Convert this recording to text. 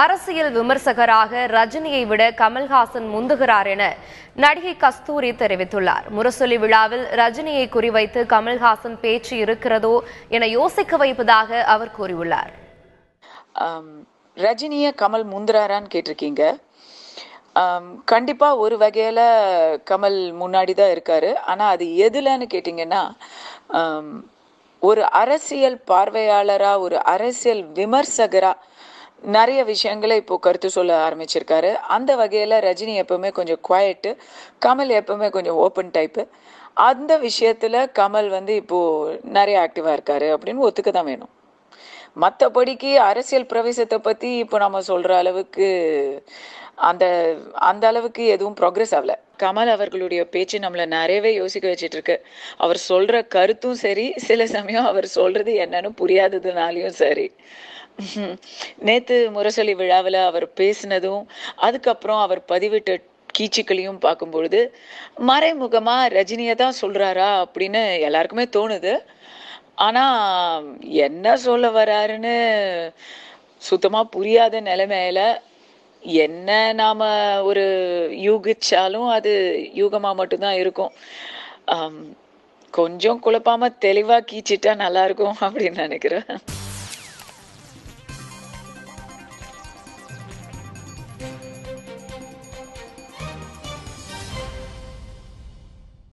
அரசியல் விமர்சகராக ரஜினியை விட கமல்ஹாசன் முந்துகிறார் என நடிகை கஸ்தூரி தெரிவித்துள்ளார். முரசொலி விழாவில் ரஜினியை குறிவைத்து கமல்ஹாசன் பேச்சு இருக்கிறதோ என யோசிக்க வைப்பதாக அவர் கூறியுள்ளார். ரஜினிய கமல் முந்துறாரான்னு கேட்டிருக்கீங்க. கண்டிப்பா ஒரு வகையில கமல் முன்னாடி தான் இருக்காரு. ஆனா அது எதுலன்னு கேட்டீங்கன்னா, ஒரு அரசியல் பார்வையாளரா, ஒரு அரசியல் விமர்சகரா நிறைய விஷயங்களை இப்போ கருத்து சொல்ல ஆரம்பிச்சிருக்காரு. அந்த வகையில ரஜினி எப்பவுமே கொஞ்சம் குவாய்ட்டு, கமல் எப்பவுமே கொஞ்சம் ஓப்பன் டைப்பு. அந்த விஷயத்துல கமல் இப்போ நிறைய ஆக்டிவா இருக்காரு அப்படின்னு ஒத்துக்க தான் வேணும். மற்றபடிக்கு அரசியல் பிரவேசத்தை பத்தி இப்போ நம்ம சொல்ற அளவுக்கு அந்த அந்த அளவுக்கு எதுவும் ப்ராக்ரெஸ் ஆகல. கமல் அவர்களுடைய பேச்சு நம்மளை நிறையவே யோசிக்க வச்சிட்டு இருக்கு. அவர் சொல்ற கருத்தும் சரி, சில சமயம் அவர் சொல்றது என்னன்னு புரியாததுனாலையும் சரி. நேத்து முரசொலி விழாவில் அவர் பேசினதும் அதுக்கப்புறம் அவர் பதிவிட்ட கீச்சுக்களையும் பார்க்கும்பொழுது மறைமுகமா ரஜினியை தான் சொல்றாரா அப்படின்னு எல்லாருக்குமே தோணுது. ஆனா என்ன சொல்ல வராருன்னு சுத்தமா புரியாத நிலைமையில என்ன நாம ஒரு யூகிச்சாலும் அது யூகமா மட்டும்தான் இருக்கும். கொஞ்சம் குழப்பாம தெளிவா கீச்சிட்டா நல்லா இருக்கும் அப்படின்னு நினைக்கிறேன்.